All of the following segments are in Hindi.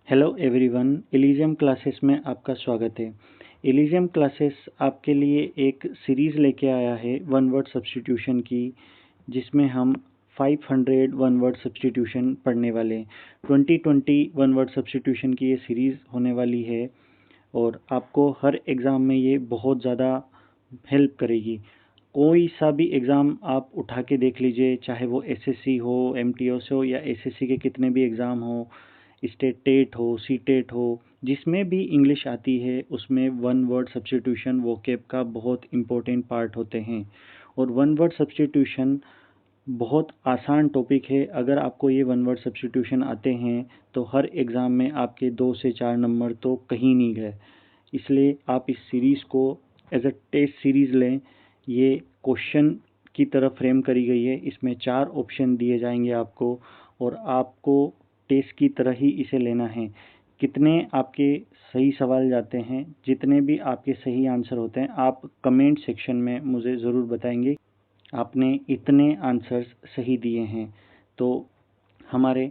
हेलो एवरीवन, एलिजियम क्लासेस में आपका स्वागत है। एलिजियम क्लासेस आपके लिए एक सीरीज़ लेके आया है वन वर्ड सब्स्टिट्यूशन की, जिसमें हम 500 वन वर्ड सब्स्टिट्यूशन पढ़ने वाले हैं। 2020 वन वर्ड सब्स्टिट्यूशन की ये सीरीज़ होने वाली है और आपको हर एग्ज़ाम में ये बहुत ज़्यादा हेल्प करेगी। कोई सा भी एग्ज़ाम आप उठा के देख लीजिए, चाहे वो एसएससी हो, एमटीएस हो या एसएससी के कितने भी एग्ज़ाम हो, स्टेट टेट हो, सी टेट हो, जिसमें भी इंग्लिश आती है उसमें वन वर्ड सब्स्टिट्यूशन वोकैब का बहुत इम्पोर्टेंट पार्ट होते हैं। और वन वर्ड सब्स्टिट्यूशन बहुत आसान टॉपिक है। अगर आपको ये वन वर्ड सब्स्टिट्यूशन आते हैं तो हर एग्ज़ाम में आपके 2 से 4 नंबर तो कहीं नहीं गए। इसलिए आप इस सीरीज़ को एज अ टेस्ट सीरीज़ लें। ये क्वेश्चन की तरह फ्रेम करी गई है। इसमें 4 ऑप्शन दिए जाएंगे आपको और आपको टेस्ट की तरह ही इसे लेना है। कितने आपके सही सवाल जाते हैं, जितने भी आपके सही आंसर होते हैं, आप कमेंट सेक्शन में मुझे ज़रूर बताएंगे आपने इतने आंसर्स सही दिए हैं। तो हमारे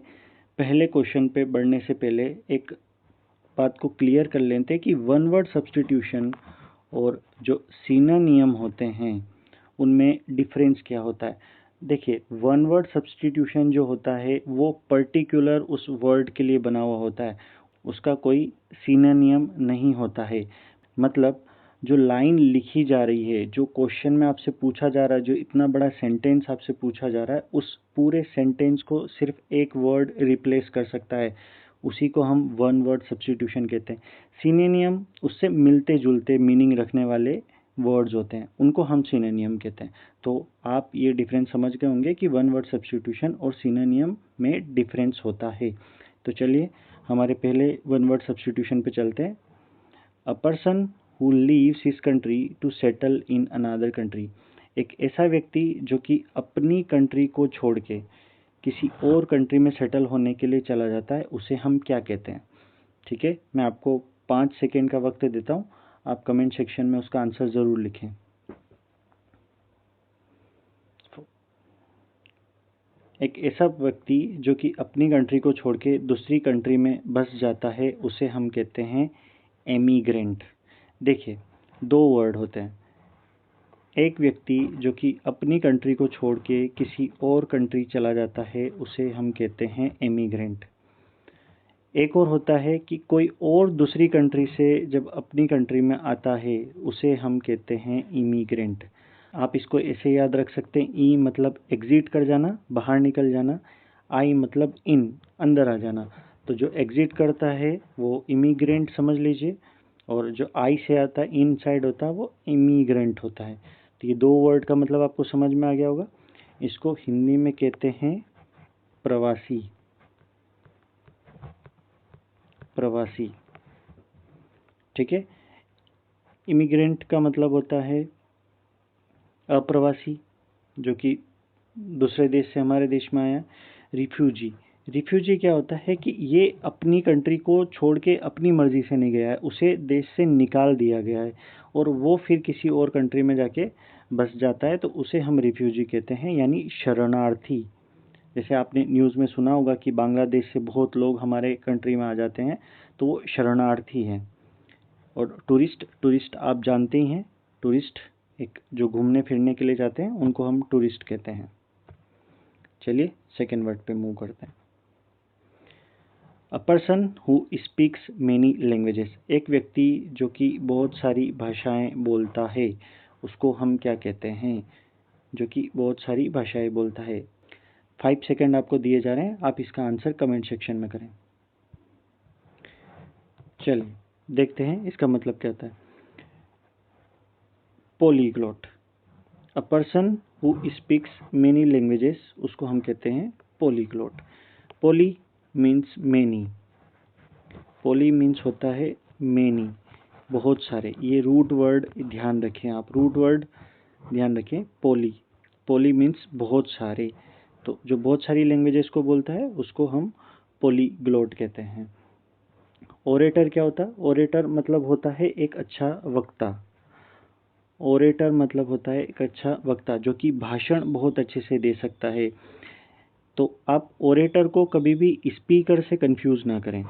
पहले क्वेश्चन पे बढ़ने से पहले एक बात को क्लियर कर लेते हैं कि वन वर्ड सब्स्टिट्यूशन और जो सिनोनिम होते हैं उनमें डिफरेंस क्या होता है। देखिए, वन वर्ड सब्स्टिट्यूशन जो होता है वो पर्टिकुलर उस वर्ड के लिए बना हुआ होता है, उसका कोई सिनोनिम नहीं होता है। मतलब जो लाइन लिखी जा रही है, जो क्वेश्चन में आपसे पूछा जा रहा है, जो इतना बड़ा सेंटेंस आपसे पूछा जा रहा है, उस पूरे सेंटेंस को सिर्फ एक वर्ड रिप्लेस कर सकता है, उसी को हम वन वर्ड सब्स्टिट्यूशन कहते हैं। सिनोनिम उससे मिलते जुलते मीनिंग रखने वाले वर्ड्स होते हैं, उनको हम सिनोनिम कहते हैं। तो आप ये डिफरेंस समझ गए होंगे कि वन वर्ड सब्स्टिट्यूशन और सिनोनिम में डिफरेंस होता है। तो चलिए हमारे पहले वन वर्ड सब्स्टिट्यूशन पे चलते हैं। A person who leaves his country to settle in another country. एक ऐसा व्यक्ति जो कि अपनी कंट्री को छोड़ के किसी और कंट्री में सेटल होने के लिए चला जाता है, उसे हम क्या कहते हैं। ठीक है, मैं आपको 5 सेकेंड का वक्त देता हूँ, आप कमेंट सेक्शन में उसका आंसर ज़रूर लिखें। एक ऐसा व्यक्ति जो कि अपनी कंट्री को छोड़ के दूसरी कंट्री में बस जाता है, उसे हम कहते हैं एमिग्रेंट। देखिए, 2 वर्ड होते हैं। एक व्यक्ति जो कि अपनी कंट्री को छोड़ के किसी और कंट्री चला जाता है, उसे हम कहते हैं एमिग्रेंट। एक और होता है कि कोई और दूसरी कंट्री से जब अपनी कंट्री में आता है, उसे हम कहते हैं इमिग्रेंट। आप इसको ऐसे याद रख सकते हैं, ई मतलब एग्जिट कर जाना, बाहर निकल जाना, आई मतलब इन, अंदर आ जाना। तो जो एग्जिट करता है वो इमिग्रेंट समझ लीजिए, और जो आई से आता है, इन साइड होता है, वो इमिग्रेंट होता है। तो ये 2 वर्ड का मतलब आपको समझ में आ गया होगा। इसको हिंदी में कहते हैं प्रवासी। प्रवासी, ठीक है। इमिग्रेंट का मतलब होता है अप्रवासी, जो कि दूसरे देश से हमारे देश में आया। रिफ्यूजी, रिफ्यूजी क्या होता है कि ये अपनी कंट्री को छोड़ के अपनी मर्जी से नहीं गया है, उसे देश से निकाल दिया गया है और वो फिर किसी और कंट्री में जाके बस जाता है, तो उसे हम रिफ्यूजी कहते हैं, यानी शरणार्थी। जैसे आपने न्यूज़ में सुना होगा कि बांग्लादेश से बहुत लोग हमारे कंट्री में आ जाते हैं, तो वो शरणार्थी हैं। और टूरिस्ट, टूरिस्ट आप जानते ही हैं, टूरिस्ट एक जो घूमने फिरने के लिए जाते हैं, उनको हम टूरिस्ट कहते हैं। चलिए सेकेंड वर्ड पे मूव करते हैं। A person who speaks many languages. एक व्यक्ति जो कि बहुत सारी भाषाएं बोलता है, उसको हम क्या कहते हैं, जो कि बहुत सारी भाषाएं बोलता है। 5 सेकेंड आपको दिए जा रहे हैं, आप इसका आंसर कमेंट सेक्शन में करें। चलिए देखते हैं इसका मतलब क्या होता है। Polyglot, a person who speaks many languages, उसको हम कहते हैं polyglot. Poly means many, poly means होता है मैनी, बहुत सारे। ये रूट वर्ड ध्यान रखें, आप रूट वर्ड ध्यान रखें। पॉली, पॉली मीन्स बहुत सारे। तो जो बहुत सारी लैंग्वेजेस को बोलता है उसको हम पॉलीग्लॉट कहते हैं। ओरेटर क्या होता है, ओरेटर मतलब होता है एक अच्छा वक्ता। ओरेटर मतलब होता है एक अच्छा वक्ता जो कि भाषण बहुत अच्छे से दे सकता है। तो आप ओरेटर को कभी भी स्पीकर से कंफ्यूज ना करें।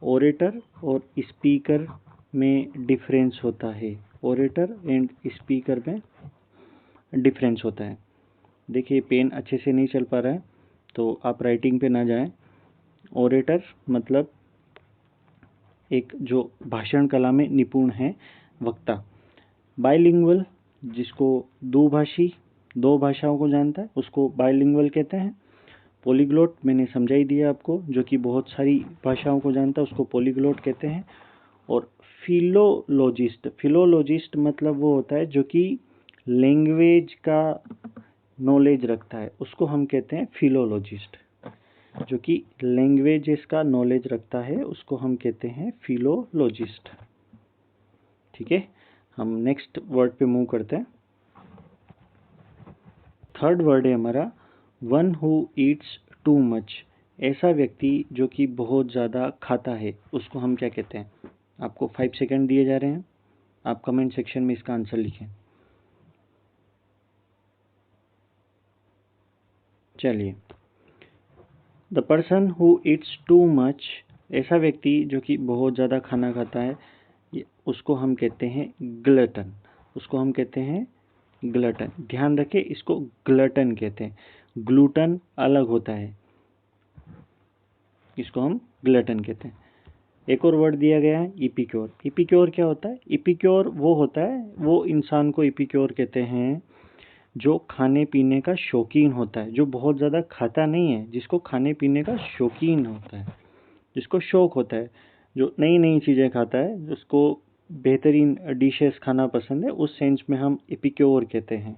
ओरेटर और स्पीकर में डिफरेंस होता है। ओरेटर एंड स्पीकर में डिफरेंस होता है। देखिए पेन अच्छे से नहीं चल पा रहा है तो आप राइटिंग पे ना जाएं। ओरेटर मतलब एक जो भाषण कला में निपुण है, वक्ता। बाइलिंगुअल जिसको दुभाषी, दो भाषाओं को जानता है, उसको बाइलिंगुअल कहते हैं। पॉलीग्लोट मैंने समझा ही दिया आपको, जो कि बहुत सारी भाषाओं को जानता है, उसको पॉलीग्लोट कहते हैं। और फिलोलॉजिस्ट, फिलोलॉजिस्ट मतलब वो होता है जो कि लैंग्वेज का नॉलेज रखता है, उसको हम कहते हैं फिलोलॉजिस्ट। जो कि लैंग्वेजेस का नॉलेज रखता है उसको हम कहते हैं फिलोलॉजिस्ट। ठीक है, हम नेक्स्ट वर्ड पे मूव करते हैं। थर्ड वर्ड है हमारा one who Yeats too much. ऐसा व्यक्ति जो कि बहुत ज़्यादा खाता है उसको हम क्या कहते हैं? आपको 5 सेकंड दिए जा रहे हैं, आप कमेंट सेक्शन में इसका आंसर लिखें। चलिए, the person who Yeats too much, ऐसा व्यक्ति जो कि बहुत ज़्यादा खाना खाता है, उसको हम कहते हैं ग्लटन। उसको हम कहते हैं ग्लटन। ध्यान रखें, इसको ग्लटन कहते हैं, ग्लूटन अलग होता है, इसको हम ग्लटन कहते हैं। एक और वर्ड दिया गया है इपिक्योर। इपिक्योर क्या होता है? इपिक्योर वो होता है, वो इंसान को इपिक्योर कहते हैं जो खाने पीने का शौकीन होता है, जो बहुत ज़्यादा खाता नहीं है, जिसको खाने पीने का शौकीन होता है, जिसको शौक होता है, जो नई नई चीज़ें खाता है, जिसको बेहतरीन डिशेस खाना पसंद है, उस सेंस में हम एपिक्योर कहते हैं।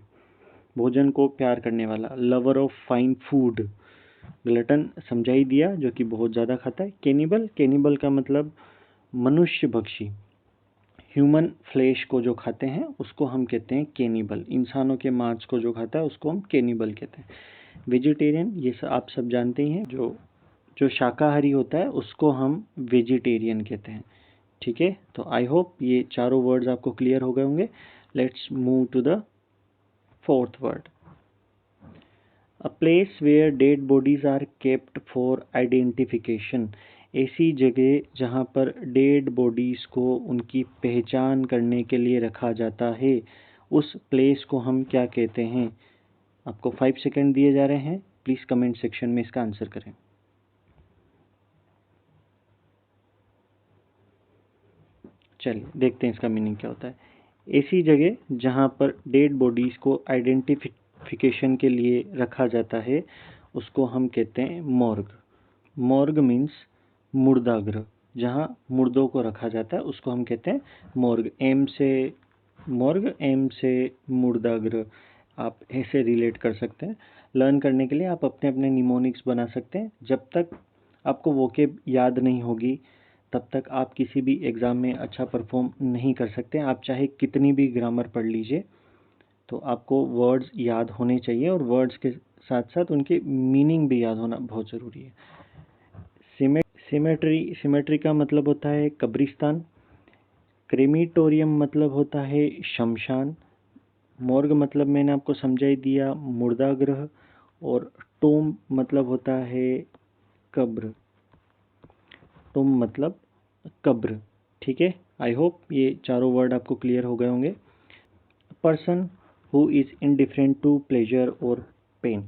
भोजन को प्यार करने वाला, lover of fine food. Glutton समझा ही दिया, जो कि बहुत ज़्यादा खाता है। कैनिबल, कैनिबल का मतलब मनुष्य भक्षी, ह्यूमन फ्लेश को जो खाते हैं उसको हम कहते हैं कैनिबल। इंसानों के मांस को जो खाता है उसको हम कैनिबल कहते हैं। वेजिटेरियन, ये आप सब जानते ही हैं, जो शाकाहारी होता है उसको हम वेजिटेरियन कहते हैं। ठीक है, तो आई होप ये चारों वर्ड्स आपको क्लियर हो गए होंगे। Let's move to the fourth word. A place where dead bodies are kept for identification. ऐसी जगह जहाँ पर डेड बॉडीज़ को उनकी पहचान करने के लिए रखा जाता है, उस प्लेस को हम क्या कहते हैं? आपको 5 सेकंड दिए जा रहे हैं, प्लीज़ कमेंट सेक्शन में इसका आंसर करें। चलिए देखते हैं इसका मीनिंग क्या होता है। ऐसी जगह जहाँ पर डेड बॉडीज़ को आइडेंटिफिकेशन के लिए रखा जाता है उसको हम कहते हैं मॉर्ग। मॉर्ग मीन्स मुर्दागृह, जहाँ मुर्दों को रखा जाता है उसको हम कहते हैं मॉर्ग। एम से मॉर्ग, एम से मुर्दागृह, आप ऐसे रिलेट कर सकते हैं। लर्न करने के लिए आप अपने अपने निमोनिक्स बना सकते हैं। जब तक आपको वोकेब याद नहीं होगी तब तक आप किसी भी एग्ज़ाम में अच्छा परफॉर्म नहीं कर सकते। आप चाहे कितनी भी ग्रामर पढ़ लीजिए, तो आपको वर्ड्स याद होने चाहिए और वर्ड्स के साथ साथ उनके मीनिंग भी याद होना बहुत ज़रूरी है। सिमेट्री, सिमेट्री का मतलब होता है कब्रिस्तान। क्रेमिटोरियम मतलब होता है शमशान। मॉर्ग मतलब मैंने आपको समझा ही दिया, मुर्दागृह। और टोम मतलब होता है कब्र। टोम मतलब कब्र। ठीक है, आई होप ये चारों वर्ड आपको क्लियर हो गए होंगे। Person who is indifferent to pleasure और पेन।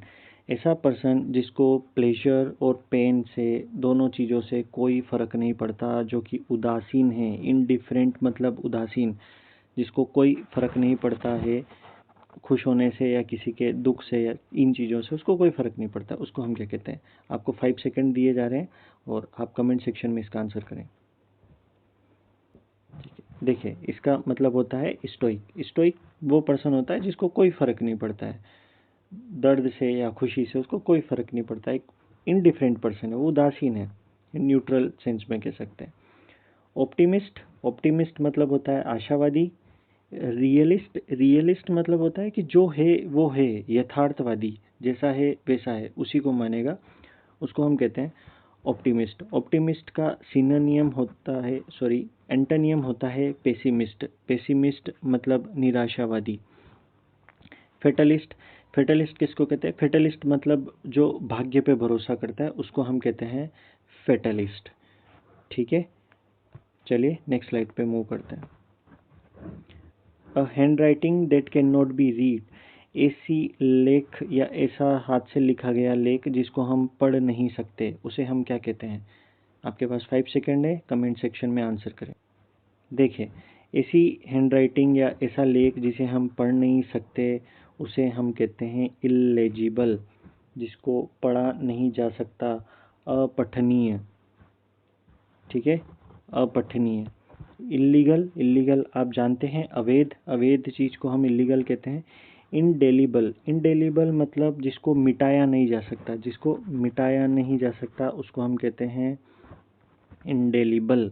ऐसा पर्सन जिसको प्लेजर और पेन से, दोनों चीज़ों से कोई फ़र्क नहीं पड़ता, जो कि उदासीन है। इनडिफरेंट मतलब उदासीन, जिसको कोई फ़र्क नहीं पड़ता है खुश होने से या किसी के दुख से या इन चीज़ों से, उसको कोई फ़र्क नहीं पड़ता, उसको हम क्या कहते हैं? आपको 5 सेकंड दिए जा रहे हैं और आप कमेंट सेक्शन में इसका आंसर करें। देखिए, इसका मतलब होता है स्टोइक। स्टोइक वो पर्सन होता है जिसको कोई फ़र्क नहीं पड़ता है, दर्द से या खुशी से उसको कोई फ़र्क नहीं पड़ता है। एक इनडिफरेंट पर्सन है, वो उदासीन है, न्यूट्रल सेंस में कह सकते हैं। ऑप्टिमिस्ट, ऑप्टिमिस्ट मतलब होता है आशावादी। रियलिस्ट, रियलिस्ट मतलब होता है कि जो है वो है, यथार्थवादी, जैसा है वैसा है, उसी को मानेगा, उसको हम कहते हैं ऑप्टिमिस्ट। ऑप्टिमिस्ट का सिनोनियम होता है, सॉरी एंटोनियम होता है पेसिमिस्ट। पेसिमिस्ट मतलब निराशावादी। फेटलिस्ट, फेटलिस्ट किसको कहते हैं? फेटलिस्ट मतलब जो भाग्य पे भरोसा करता है उसको हम कहते हैं फेटलिस्ट। ठीक है, चलिए नेक्स्ट स्लाइड पे मूव करते हैं। A hand writing that can not be read, ऐसी लेख या ऐसा हाथ से लिखा गया लेख जिसको हम पढ़ नहीं सकते, उसे हम क्या कहते हैं? आपके पास 5 सेकेंड है, कमेंट सेक्शन में आंसर करें। देखिए, ऐसी हैंड राइटिंग या ऐसा लेख जिसे हम पढ़ नहीं सकते उसे हम कहते हैं इल्लेजिबल, जिसको पढ़ा नहीं जा सकता, अपठनीय। ठीक है, अपठनीय। इल्लीगल, इल्लीगल आप जानते हैं, अवैध, अवैध चीज़ को हम इल्लीगल कहते हैं। इंडेलिबल, इंडेलिबल मतलब जिसको मिटाया नहीं जा सकता, जिसको मिटाया नहीं जा सकता उसको हम कहते हैं इंडेलिबल।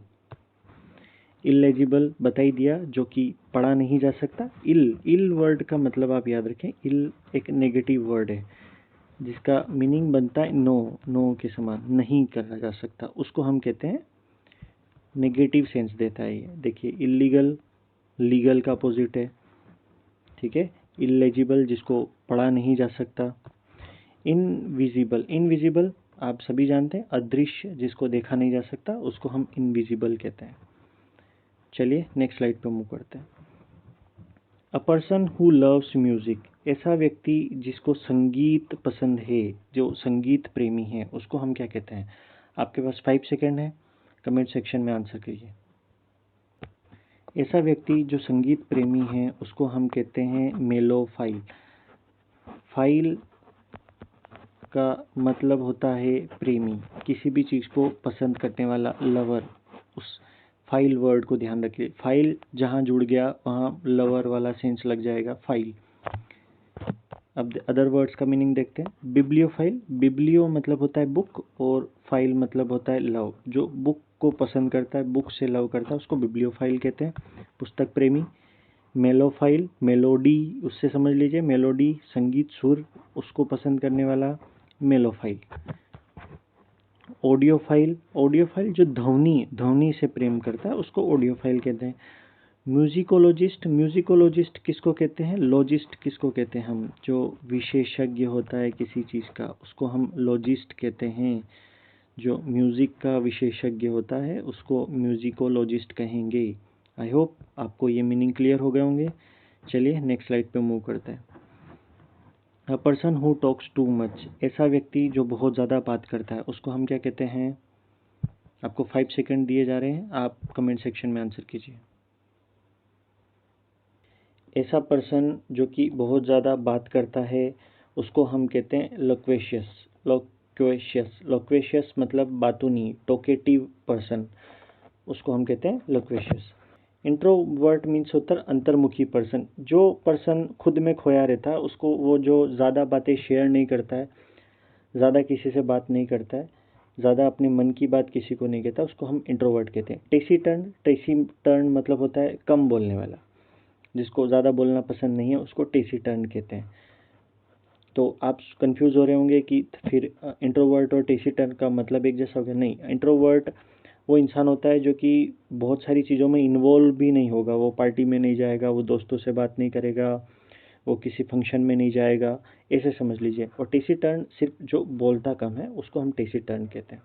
इलेजिबल बता ही दिया, जो कि पढ़ा नहीं जा सकता। इल वर्ड का मतलब आप याद रखें, इल एक नेगेटिव वर्ड है जिसका मीनिंग बनता है नो, नो के समान, नहीं करा जा सकता, उसको हम कहते हैं, नेगेटिव सेंस देता है ये। देखिए, इलीगल लीगल का अपोजिट है, ठीक है। इलेजिबल जिसको पढ़ा नहीं जा सकता। इनविजिबल, इनविजिबल आप सभी जानते हैं, अदृश्य जिसको देखा नहीं जा सकता उसको हम इनविजिबल कहते हैं। चलिए नेक्स्ट स्लाइड पे मूव करते हैं। A person who loves music, ऐसा व्यक्ति जिसको संगीत पसंद है, जो संगीत प्रेमी है, उसको हम क्या कहते हैं? आपके पास 5 सेकेंड है, कमेंट सेक्शन में आंसर कीजिए। ऐसा व्यक्ति जो संगीत प्रेमी है उसको हम कहते हैं मेलोफाइल। फाइल का मतलब होता है प्रेमी, किसी भी चीज़ को पसंद करने वाला, लवर। उस फाइल वर्ड को ध्यान रखिए, फाइल जहाँ जुड़ गया वहाँ लवर वाला सेंस लग जाएगा, फाइल। अब अदर वर्ड्स का मीनिंग देखते हैं। बिब्लियोफाइल, बिब्लियो मतलब होता है बुक और फाइल मतलब होता है लव। जो बुक को पसंद करता है, बुक से लव करता है, उसको बिब्लियोफाइल कहते हैं, पुस्तक प्रेमी। मेलोफाइल, मेलोडी उससे समझ लीजिए, मेलोडी संगीत सुर, उसको पसंद करने वाला मेलोफाइल। ऑडियोफाइल, ऑडियोफाइल जो ध्वनि, ध्वनि से प्रेम करता है उसको ऑडियोफाइल कहते हैं। म्यूजिकोलॉजिस्ट, म्यूजिकोलॉजिस्ट किसको कहते हैं? लॉजिस्ट किसको कहते हैं हम? जो विशेषज्ञ होता है किसी चीज़ का उसको हम लॉजिस्ट कहते हैं। जो म्यूज़िक का विशेषज्ञ होता है उसको म्यूजिकोलॉजिस्ट कहेंगे। आई होप आपको ये मीनिंग क्लियर हो गए होंगे। चलिए नेक्स्ट स्लाइड पे मूव करते हैं। A person who talks too much, ऐसा व्यक्ति जो बहुत ज़्यादा बात करता है उसको हम क्या कहते हैं? आपको 5 सेकंड दिए जा रहे हैं, आप कमेंट सेक्शन में आंसर कीजिए। ऐसा पर्सन जो कि बहुत ज़्यादा बात करता है उसको हम कहते हैं लोक्वेशियस। लोक्वेशियस, लोक्वेशियस मतलब बातूनी, टोकेटिव पर्सन, उसको हम कहते हैं लोक्वेशियस। इंट्रोवर्ट मीन्स होता है अंतर्मुखी पर्सन। जो पर्सन खुद में खोया रहता है उसको, वो जो ज़्यादा बातें शेयर नहीं करता है, ज़्यादा किसी से बात नहीं करता है, ज़्यादा अपने मन की बात किसी को नहीं कहता, उसको हम इंट्रोवर्ट कहते हैं। टेसीटर्न, टेसीटर्न मतलब होता है कम बोलने वाला, जिसको ज़्यादा बोलना पसंद नहीं है उसको टेसीटर्न कहते हैं। तो आप कंफ्यूज हो रहे होंगे कि फिर इंट्रोवर्ट और टेसीटर्न का मतलब एक जैसा हो गया? नहीं, इंट्रोवर्ट वो इंसान होता है जो कि बहुत सारी चीज़ों में इन्वॉल्व भी नहीं होगा, वो पार्टी में नहीं जाएगा, वो दोस्तों से बात नहीं करेगा, वो किसी फंक्शन में नहीं जाएगा, ऐसे समझ लीजिए। और टेसीटर्न सिर्फ जो बोलता कम है उसको हम टेसीटर्न कहते हैं।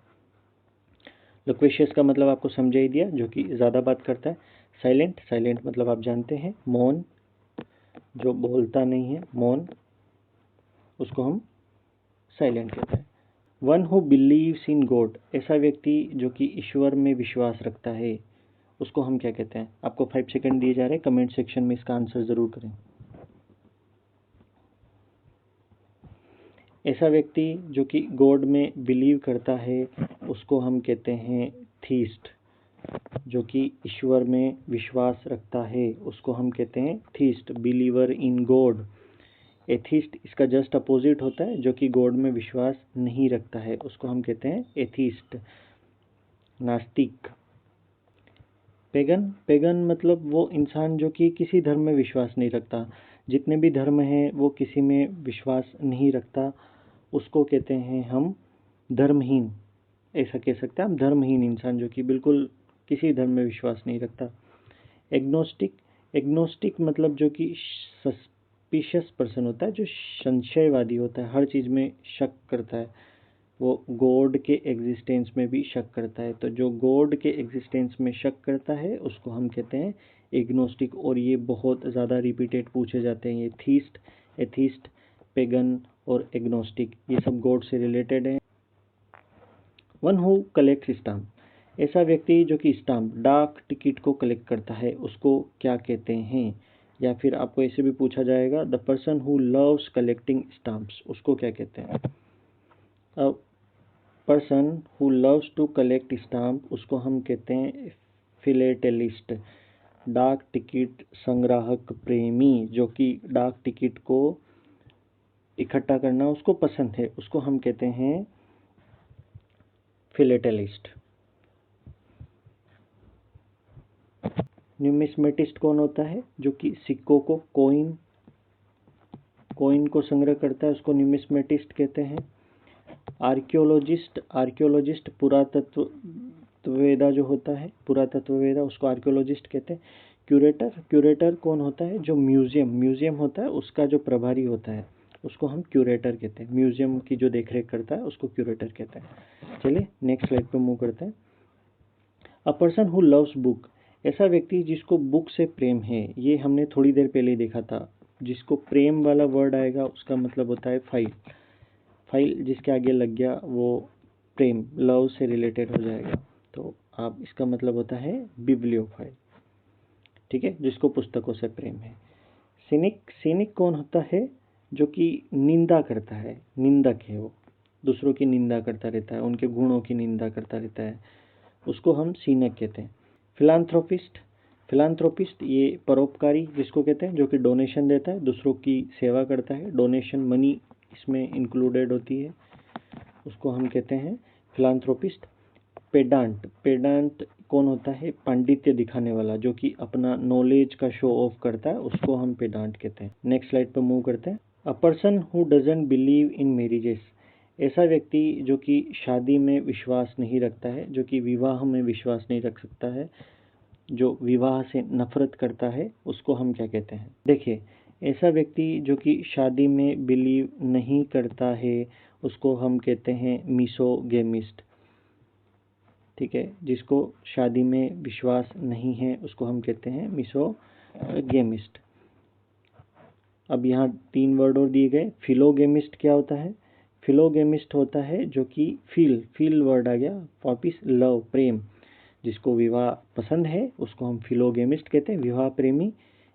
लोक्वेशियस का मतलब आपको समझा ही दिया, जो कि ज़्यादा बात करता है। साइलेंट, साइलेंट मतलब आप जानते हैं, मौन, जो बोलता नहीं है, मौन, उसको हम साइलेंट कहते हैं। One who believes in God, ऐसा व्यक्ति जो कि ईश्वर में विश्वास रखता है उसको हम क्या कहते हैं? आपको 5 सेकंड दिए जा रहे हैं, कमेंट सेक्शन में इसका आंसर ज़रूर करें। ऐसा व्यक्ति जो कि गॉड में बिलीव करता है उसको हम कहते हैं थीस्ट। जो कि ईश्वर में विश्वास रखता है उसको हम कहते हैं theist, believer in God. Atheist इसका जस्ट अपोजिट होता है, जो कि गॉड में विश्वास नहीं रखता है उसको हम कहते हैं एथीस्ट, नास्तिक। पेगन, पेगन मतलब वो इंसान जो कि किसी धर्म में विश्वास नहीं रखता, जितने भी धर्म हैं वो किसी में विश्वास नहीं रखता, उसको कहते हैं हम धर्महीन। ऐसा कह सकते हैं हम, धर्महीन इंसान जो कि बिल्कुल किसी धर्म में विश्वास नहीं रखता। एग्नोस्टिक, एग्नोस्टिक मतलब जो कि सस्पिशियस पर्सन होता है, जो संशयवादी होता है, हर चीज़ में शक करता है, वो गॉड के एग्जिस्टेंस में भी शक करता है। तो जो गॉड के एग्जिस्टेंस में शक करता है उसको हम कहते हैं एग्नोस्टिक। और ये बहुत ज़्यादा रिपीटेड पूछे जाते हैं, ये थीस्ट, एथिस्ट, पेगन और एग्नोस्टिक, ये सब गॉड से रिलेटेड हैं। वन हु कलेक्ट स्टाम्प, ऐसा व्यक्ति जो कि स्टाम्प, डाक टिकट को कलेक्ट करता है, उसको क्या कहते हैं? या फिर आपको ऐसे भी पूछा जाएगा, the person who loves collecting stamps, उसको क्या कहते हैं? अब person who loves to collect stamp, उसको हम कहते हैं फिलेटेलिस्ट। डाक टिकट संग्राहक प्रेमी, जो कि डाक टिकट को इकट्ठा करना उसको पसंद है, उसको हम कहते हैं फिलेटेलिस्ट। न्यूमिस्मेटिस्ट कौन होता है? जो कि सिक्कों को, कॉइन को संग्रह करता है, उसको न्यूमिस्मेटिस्ट कहते हैं। आर्कियोलॉजिस्ट पुरातत्ववेदा जो होता है, पुरातत्ववेदा, उसको आर्कियोलॉजिस्ट कहते हैं। क्यूरेटर कौन होता है? जो म्यूजियम होता है उसका जो प्रभारी होता है उसको हम क्यूरेटर कहते हैं। म्यूजियम की जो देखरेख करता है उसको क्यूरेटर कहते हैं। चलिए नेक्स्ट स्लाइड पे मूव करते हैं। A person who loves book, ऐसा व्यक्ति जिसको बुक से प्रेम है। ये हमने थोड़ी देर पहले ही देखा था। जिसको प्रेम वाला वर्ड आएगा उसका मतलब होता है फाइल जिसके आगे लग गया वो प्रेम, लव से रिलेटेड हो जाएगा। तो आप इसका मतलब होता है बिब्लियोफाइल, ठीक है, जिसको पुस्तकों से प्रेम है। सिनिक कौन होता है? जो कि निंदा करता है, निंदक है, वो दूसरों की निंदा करता रहता है, उनके गुणों की निंदा करता रहता है, उसको हम सीनक कहते हैं। फिलांथ्रोपिस्ट ये परोपकारी जिसको कहते हैं, जो कि डोनेशन देता है, दूसरों की सेवा करता है, डोनेशन मनी इसमें इंक्लूडेड होती है, उसको हम कहते हैं फिलांथ्रोपिस्ट। पेडांट कौन होता है? पांडित्य दिखाने वाला, जो कि अपना नॉलेज का शो ऑफ करता है, उसको हम पेडांट कहते हैं। नेक्स्ट स्लाइड पर मूव करते हैं। A person who doesn't believe in marriages, ऐसा व्यक्ति जो कि शादी में विश्वास नहीं रखता है, जो कि विवाह में विश्वास नहीं रख सकता है, जो विवाह से नफरत करता है, उसको हम क्या कहते हैं? देखिए, ऐसा व्यक्ति जो कि शादी में बिलीव नहीं करता है उसको हम कहते हैं मिसोगेमिस्ट, ठीक है। जिसको शादी में विश्वास नहीं है उसको हम कहते हैं मिसोगेमिस्ट। अब यहाँ 3 वर्ड और दिए गए। फिलोगेमिस्ट क्या होता है? फिलोगेमिस्ट होता है जो कि फील वर्ड आ गया, वापिस लव, प्रेम, जिसको विवाह पसंद है उसको हम फिलोगेमिस्ट कहते हैं, विवाह प्रेमी।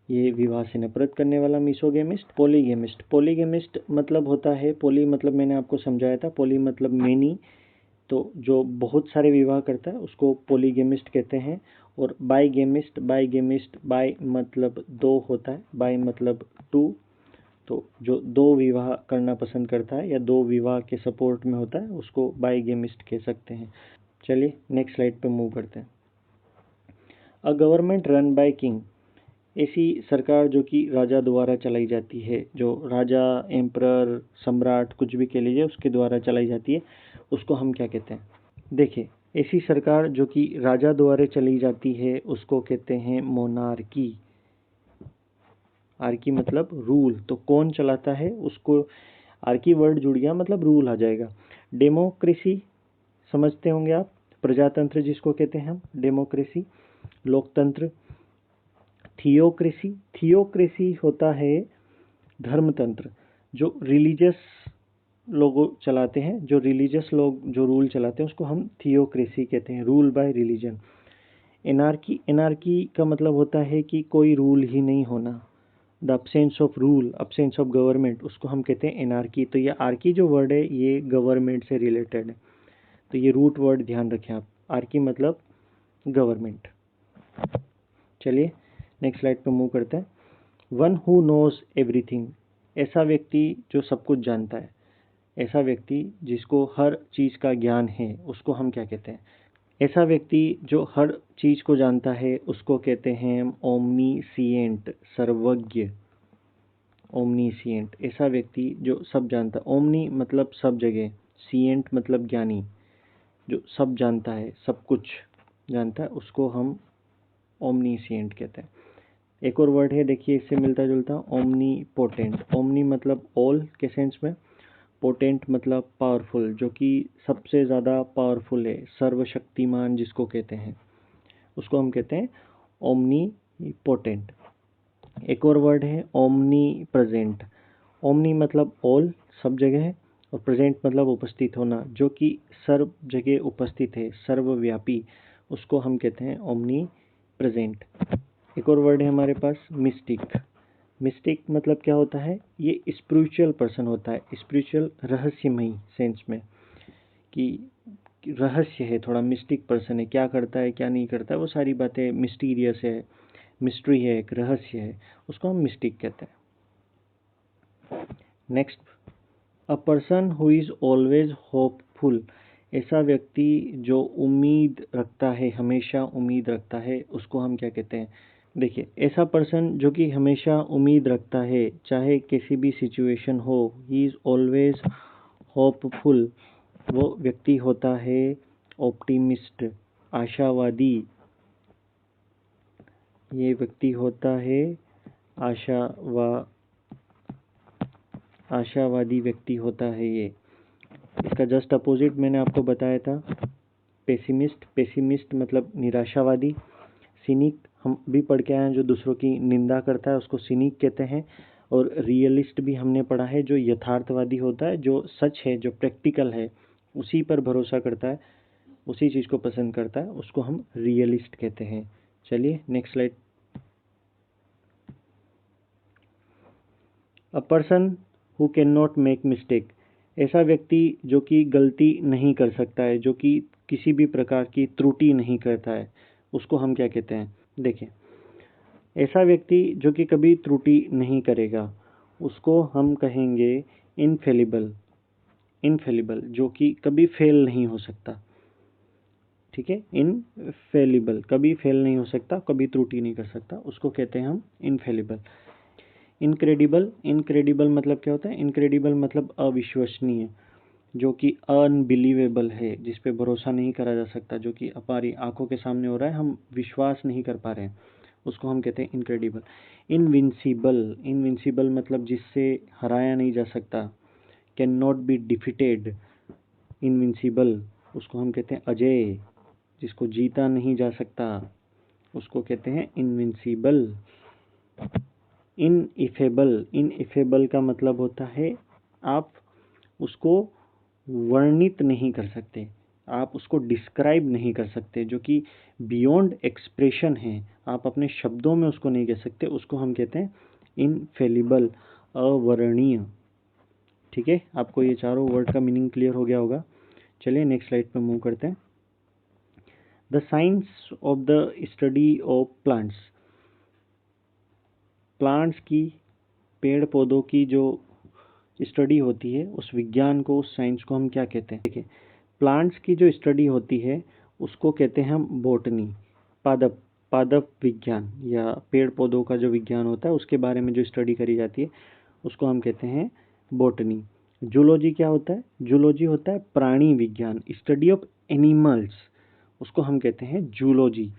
ये विवाह से नफरत करने वाला मिसोगेमिस्ट। पॉलीगेमिस्ट मतलब होता है, पॉली मतलब मैंने आपको समझाया था, पॉली मतलब मेनी, तो जो बहुत सारे विवाह करता है उसको पॉलीगेमिस्ट कहते हैं। और बाईगेमिस्ट बाई मतलब 2 होता है, बाई मतलब 2, तो जो 2 विवाह करना पसंद करता है या 2 विवाह के सपोर्ट में होता है उसको बाईगेमिस्ट कह सकते हैं। चलिए नेक्स्ट स्लाइड पे मूव करते हैं। A government run by king, ऐसी सरकार जो कि राजा द्वारा चलाई जाती है, जो राजा, एम्परर, सम्राट, कुछ भी कह लीजिए, उसके द्वारा चलाई जाती है, उसको हम क्या कहते हैं? देखिए, ऐसी सरकार जो कि राजा द्वारा चली जाती है उसको कहते हैं मोनार्की। आर्की मतलब रूल, तो कौन चलाता है उसको, आर्की वर्ड जुड़ गया मतलब रूल आ जाएगा। डेमोक्रेसी समझते होंगे आप, प्रजातंत्र जिसको कहते हैं हम, डेमोक्रेसी, लोकतंत्र। थियोक्रेसी होता है धर्मतंत्र, जो रिलीजियस लोग चलाते हैं, जो रिलीजियस लोग जो रूल चलाते हैं उसको हम थियोक्रेसी कहते हैं, रूल बाय रिलीजन। एनार्की का मतलब होता है कि कोई रूल ही नहीं होना, the absence of rule, absence of government, उसको हम कहते हैं एनार्की। तो ये आर्की जो वर्ड है ये गवर्नमेंट से रिलेटेड है, तो ये रूट वर्ड ध्यान रखें आप, आर्की मतलब गवर्नमेंट। चलिए नेक्स्ट स्लाइड पे मूव करते हैं। वन हु नोज एवरीथिंग, ऐसा व्यक्ति जो सब कुछ जानता है, ऐसा व्यक्ति जिसको हर चीज़ का ज्ञान है उसको हम क्या कहते हैं? ऐसा व्यक्ति जो हर चीज़ को जानता है उसको कहते हैं ओमनीसिएंट, सर्वज्ञ, ओमनीसिएंट। ऐसा व्यक्ति जो सब जानता है, ओमनी मतलब सब जगह, सिएंट मतलब ज्ञानी, जो सब जानता है, सब कुछ जानता है, उसको हम ओमनीसिएंट कहते हैं। एक और वर्ड है, देखिए इससे मिलता जुलता, ओमनीपोटेंट। ओमनी मतलब ऑल के सेंस में, पोटेंट मतलब पावरफुल, जो कि सबसे ज़्यादा पावरफुल है, सर्वशक्तिमान जिसको कहते हैं, उसको हम कहते हैं ओमनी पोटेंट। एक और वर्ड है ओमनी प्रेजेंट। ओमनी मतलब ऑल, सब जगह है, और प्रेजेंट मतलब उपस्थित होना, जो कि सर्व जगह उपस्थित है, सर्वव्यापी, उसको हम कहते हैं ओमनी प्रेजेंट। एक और वर्ड है हमारे पास मिस्टिक। मिस्टिक मतलब क्या होता है, ये स्पिरिचुअल पर्सन होता है, स्पिरिचुअल रहस्यमयी सेंस में, कि रहस्य है, थोड़ा मिस्टिक पर्सन है, क्या करता है क्या नहीं करता है वो सारी बातें मिस्टीरियस है, मिस्ट्री है, एक रहस्य है, उसको हम मिस्टिक कहते हैं। Next, a person who is always hopeful. ऐसा व्यक्ति जो उम्मीद रखता है, हमेशा उम्मीद रखता है, उसको हम क्या कहते हैं। देखिए, ऐसा पर्सन जो कि हमेशा उम्मीद रखता है, चाहे किसी भी सिचुएशन हो, ही इज़ ऑलवेज होपफुल, वो व्यक्ति होता है ऑप्टिमिस्ट, आशावादी। ये व्यक्ति होता है आशावादी व्यक्ति होता है ये। इसका जस्ट अपोजिट मैंने आपको बताया था, पेसिमिस्ट। पेसिमिस्ट मतलब निराशावादी। सिनिक हम भी पढ़ के आए हैं, जो दूसरों की निंदा करता है उसको सिनिक कहते हैं। और रियलिस्ट भी हमने पढ़ा है, जो यथार्थवादी होता है, जो सच है, जो प्रैक्टिकल है, उसी पर भरोसा करता है, उसी चीज़ को पसंद करता है, उसको हम रियलिस्ट कहते हैं। चलिए next slide. A person who can not make mistake. ऐसा व्यक्ति जो कि गलती नहीं कर सकता है, जो कि किसी भी प्रकार की त्रुटि नहीं करता है, उसको हम क्या कहते हैं। देखिए, ऐसा व्यक्ति जो कि कभी त्रुटि नहीं करेगा, उसको हम कहेंगे इनफेलिबल। इनफेलिबल जो कि कभी फेल नहीं हो सकता, ठीक है, इनफेलिबल, कभी फेल नहीं हो सकता, कभी त्रुटि नहीं कर सकता, उसको कहते हैं हम इनफेलिबल। इनक्रेडिबल। इनक्रेडिबल मतलब क्या होता है, इनक्रेडिबल मतलब अविश्वसनीय, जो कि अनबिलीवेबल है, जिस पे भरोसा नहीं करा जा सकता, जो कि हमारी आंखों के सामने हो रहा है, हम विश्वास नहीं कर पा रहे हैं, उसको हम कहते हैं इनक्रेडिबल। इनविंसिबल। इनविंसिबल मतलब जिससे हराया नहीं जा सकता, can not be defeated. Invincible, उसको हम कहते हैं अजय, जिसको जीता नहीं जा सकता, उसको कहते हैं इनविंसिबल। इनइफेबल। इनइफेबल का मतलब होता है आप उसको वर्णित नहीं कर सकते, आप उसको डिस्क्राइब नहीं कर सकते, जो कि बियॉन्ड एक्सप्रेशन है, आप अपने शब्दों में उसको नहीं कह सकते, उसको हम कहते हैं इनफेलिबल, अवर्णीय। ठीक है, आपको ये चारों वर्ड का मीनिंग क्लियर हो गया होगा। चलिए नेक्स्ट स्लाइड पे मूव करते हैं। The science of the study of plants. Plants की, पेड़ पौधों की जो स्टडी होती है, उस विज्ञान को, उस साइंस को हम क्या कहते हैं। देखिए, प्लांट्स की जो स्टडी होती है उसको कहते हैं हम बॉटनी, पादप, पादप विज्ञान, या पेड़ पौधों का जो विज्ञान होता है उसके बारे में जो स्टडी करी जाती है उसको हम कहते हैं बॉटनी। जूलॉजी क्या होता है, जूलॉजी होता है प्राणी विज्ञान, स्टडी ऑफ एनिमल्स, उसको हम कहते हैं जूलॉजी।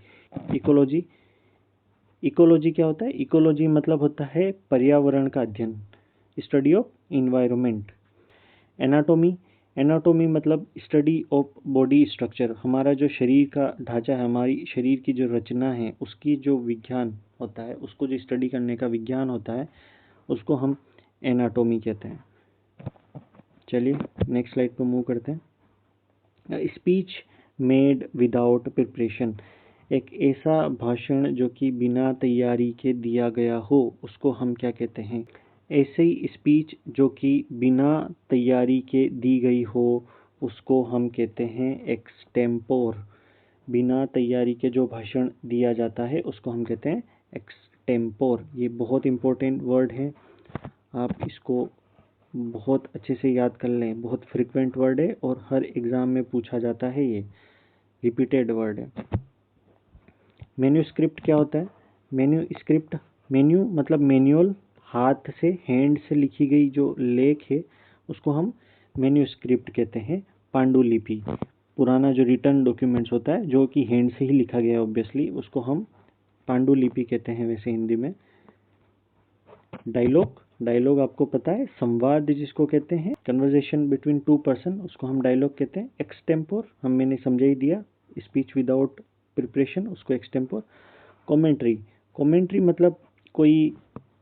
इकोलॉजी। इकोलॉजी क्या होता है, इकोलॉजी मतलब होता है पर्यावरण का अध्ययन, study of environment. Anatomy. Anatomy मतलब स्टडी ऑफ बॉडी स्ट्रक्चर, हमारा जो शरीर का ढांचा है, हमारी शरीर की जो रचना है, उसकी जो विज्ञान होता है, उसको जो स्टडी करने का विज्ञान होता है, उसको हम एनाटॉमी कहते हैं। चलिए नेक्स्ट स्लाइड पर मूव करते हैं। Speech made without preparation. एक ऐसा भाषण जो कि बिना तैयारी के दिया गया हो, उसको हम क्या कहते हैं। ऐसे ही स्पीच जो कि बिना तैयारी के दी गई हो, उसको हम कहते हैं एक्सटेम्पोर। बिना तैयारी के जो भाषण दिया जाता है उसको हम कहते हैं एक्सटेम्पोर। ये बहुत इम्पोर्टेंट वर्ड है, आप इसको बहुत अच्छे से याद कर लें, बहुत फ्रिक्वेंट वर्ड है और हर एग्ज़ाम में पूछा जाता है, ये रिपीटेड वर्ड है। मैन्यूस्क्रिप्ट क्या होता है, मैन्यूस्क्रिप्ट, मैन्यू मतलब मैनुअल, हाथ से, हैंड से लिखी गई जो लेख है उसको हम मैन्यूस्क्रिप्ट कहते हैं। पांडुलिपि, पुराना जो रिटर्न डॉक्यूमेंट्स होता है जो कि हैंड से ही लिखा गया है ऑब्वियसली, उसको हम पांडुलिपि कहते हैं वैसे हिंदी में। डायलॉग, डायलॉग आपको पता है, संवाद जिसको कहते हैं, कन्वर्जेशन बिटवीन टू पर्सन, उसको हम डायलॉग कहते हैं। एक्सटेम्पोर मैंने समझा ही दिया, स्पीच विदाउट प्रिपरेशन, उसको एक्सटेम्पोर। कमेंट्री, कमेंट्री मतलब कोई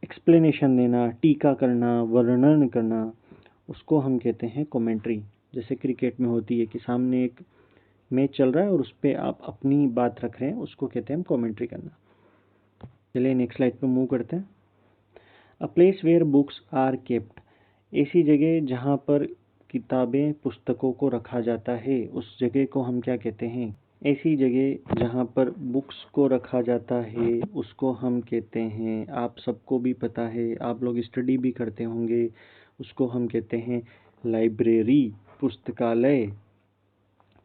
एक्सप्लेनेशन देना, टीका करना, वर्णन करना, उसको हम कहते हैं कमेंट्री। जैसे क्रिकेट में होती है कि सामने एक मैच चल रहा है और उस पर आप अपनी बात रख रहे हैं, उसको कहते हैं हम कमेंट्री करना। चलिए नेक्स्ट स्लाइड पे मूव करते हैं। A place where books are kept, ऐसी जगह जहाँ पर किताबें पुस्तकों को रखा जाता है, उस जगह को हम क्या कहते हैं? ऐसी जगह जहाँ पर बुक्स को रखा जाता है उसको हम कहते हैं, आप सबको भी पता है, आप लोग स्टडी भी करते होंगे, उसको हम कहते हैं लाइब्रेरी, पुस्तकालय।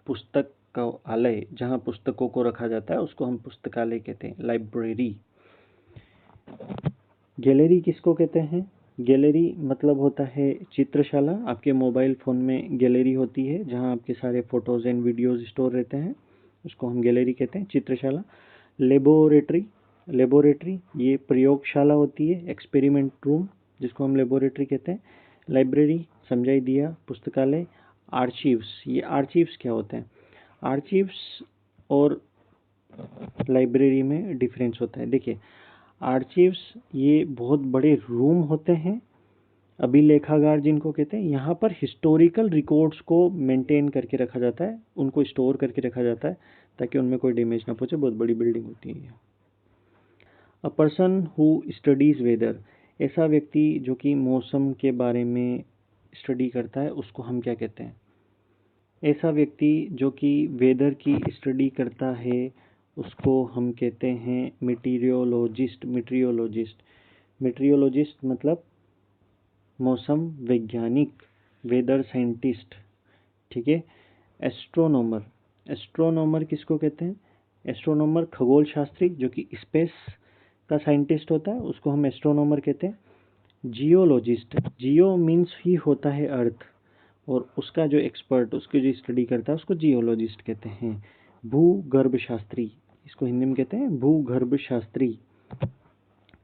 पुस्तकालय जहाँ पुस्तकों को रखा जाता है उसको हम पुस्तकालय कहते हैं, लाइब्रेरी। गैलरी किसको कहते हैं? गैलरी मतलब होता है चित्रशाला। आपके मोबाइल फ़ोन में गैलरी होती है जहाँ आपके सारे फ़ोटोज़ एंड वीडियोज़ स्टोर रहते हैं, उसको हम गैलरी कहते हैं, चित्रशाला। लेबोरेटरी, लेबोरेटरी ये प्रयोगशाला होती है, एक्सपेरिमेंट रूम, जिसको हम लेबोरेटरी कहते हैं। लाइब्रेरी समझा ही दिया, पुस्तकालय। आर्चीव्स, ये आर्चीव्स क्या होते हैं? आर्चीव्स और लाइब्रेरी में डिफरेंस होता है। देखिए, आर्चीव्स ये बहुत बड़े रूम होते हैं, अभिलेखागार जिनको कहते हैं। यहाँ पर हिस्टोरिकल रिकॉर्ड्स को मेंटेन करके रखा जाता है, उनको स्टोर करके रखा जाता है ताकि उनमें कोई डैमेज ना पहुँचे। बहुत बड़ी बिल्डिंग होती है। A person who studies weather, ऐसा व्यक्ति जो कि मौसम के बारे में स्टडी करता है उसको हम क्या कहते हैं? ऐसा व्यक्ति जो कि वेदर की स्टडी करता है उसको हम कहते हैं मीटीरियोलॉजिस्ट। मीटीरियोलॉजिस्ट, मीटीरियोलॉजिस्ट मतलब मौसम वैज्ञानिक, वेदर साइंटिस्ट, ठीक है। एस्ट्रोनॉमर, एस्ट्रोनॉमर किसको कहते हैं? एस्ट्रोनॉमर खगोल शास्त्री जो कि स्पेस का साइंटिस्ट होता है, उसको हम एस्ट्रोनॉमर कहते हैं। जियोलॉजिस्ट, जियो मीन्स ही होता है अर्थ, और उसका जो एक्सपर्ट उसकी जो स्टडी करता है उसको जियोलॉजिस्ट कहते हैं। भूगर्भ शास्त्री, इसको हिंदी में कहते हैं भूगर्भ शास्त्री।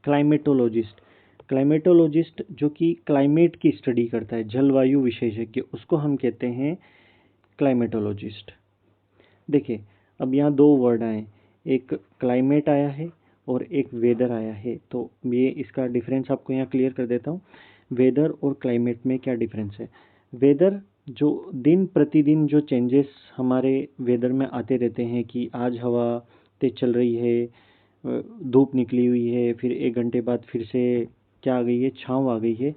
क्लाइमेटोलॉजिस्ट, क्लाइमेटोलॉजिस्ट जो कि क्लाइमेट की स्टडी करता है, जलवायु विशेषज्ञ, उसको हम कहते हैं क्लाइमेटोलॉजिस्ट। देखिए, अब यहाँ दो वर्ड आए, एक क्लाइमेट आया है और एक वेदर आया है, तो ये इसका डिफरेंस आपको यहाँ क्लियर कर देता हूँ। वेदर और क्लाइमेट में क्या डिफरेंस है? वेदर जो दिन प्रतिदिन जो चेंजेस हमारे वेदर में आते रहते हैं कि आज हवा तेज चल रही है, धूप निकली हुई है, फिर 1 घंटे बाद फिर से क्या आ गई है, छाँव आ गई है,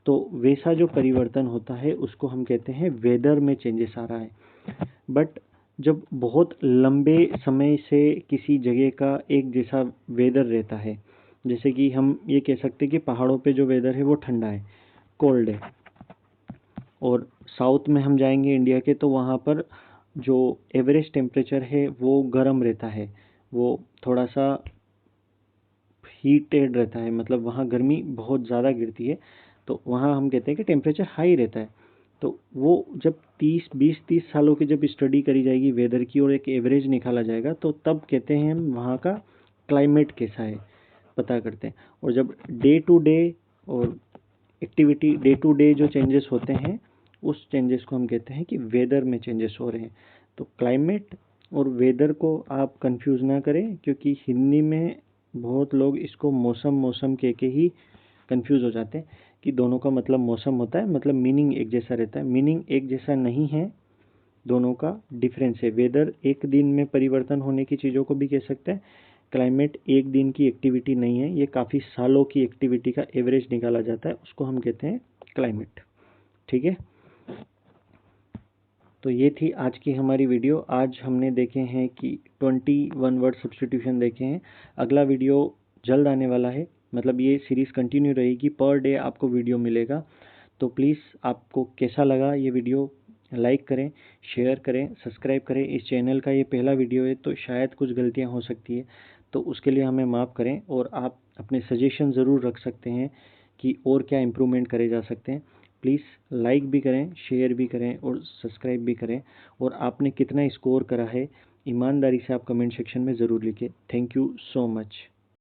तो वैसा जो परिवर्तन होता है उसको हम कहते हैं वेदर में चेंजेस आ रहा है। बट जब बहुत लंबे समय से किसी जगह का एक जैसा वेदर रहता है, जैसे कि हम ये कह सकते हैं कि पहाड़ों पे जो वेदर है वो ठंडा है, कोल्ड है, और साउथ में हम जाएंगे इंडिया के तो वहाँ पर जो एवरेज टेम्परेचर है वो गर्म रहता है, वो थोड़ा सा हीटेड रहता है, मतलब वहाँ गर्मी बहुत ज़्यादा गिरती है, तो वहाँ हम कहते हैं कि टेम्परेचर हाई रहता है। तो वो जब 20-30 सालों की जब स्टडी करी जाएगी वेदर की और एक एवरेज निकाला जाएगा, तो तब कहते हैं हम वहाँ का क्लाइमेट कैसा है पता करते हैं। और जब डे टू डे और एक्टिविटी डे टू डे जो चेंजेस होते हैं उस चेंजेस को हम कहते हैं कि वेदर में चेंजेस हो रहे हैं। तो क्लाइमेट और वेदर को आप कंफ्यूज ना करें, क्योंकि हिंदी में बहुत लोग इसको मौसम मौसम कह के ही कंफ्यूज हो जाते हैं कि दोनों का मतलब मौसम होता है, मतलब मीनिंग एक जैसा रहता है। मीनिंग एक जैसा नहीं है, दोनों का डिफरेंस है। वेदर एक दिन में परिवर्तन होने की चीज़ों को भी कह सकते हैं, क्लाइमेट एक दिन की एक्टिविटी नहीं है, ये काफ़ी सालों की एक्टिविटी का एवरेज निकाला जाता है, उसको हम कहते हैं क्लाइमेट, ठीक है। तो ये थी आज की हमारी वीडियो। आज हमने देखे हैं कि 21 वर्ड सब्स्टिट्यूशन देखे हैं। अगला वीडियो जल्द आने वाला है, मतलब ये सीरीज़ कंटिन्यू रहेगी, पर डे आपको वीडियो मिलेगा। तो प्लीज़ आपको कैसा लगा ये वीडियो, लाइक करें, शेयर करें, सब्सक्राइब करें। इस चैनल का ये पहला वीडियो है तो शायद कुछ गलतियाँ हो सकती है, तो उसके लिए हमें माफ़ करें। और आप अपने सजेशन ज़रूर रख सकते हैं कि और क्या इम्प्रूवमेंट करे जा सकते हैं। प्लीज़ लाइक भी करें, शेयर भी करें और सब्सक्राइब भी करें। और आपने कितना स्कोर करा है ईमानदारी से आप कमेंट सेक्शन में ज़रूर लिखें। Thank you so much.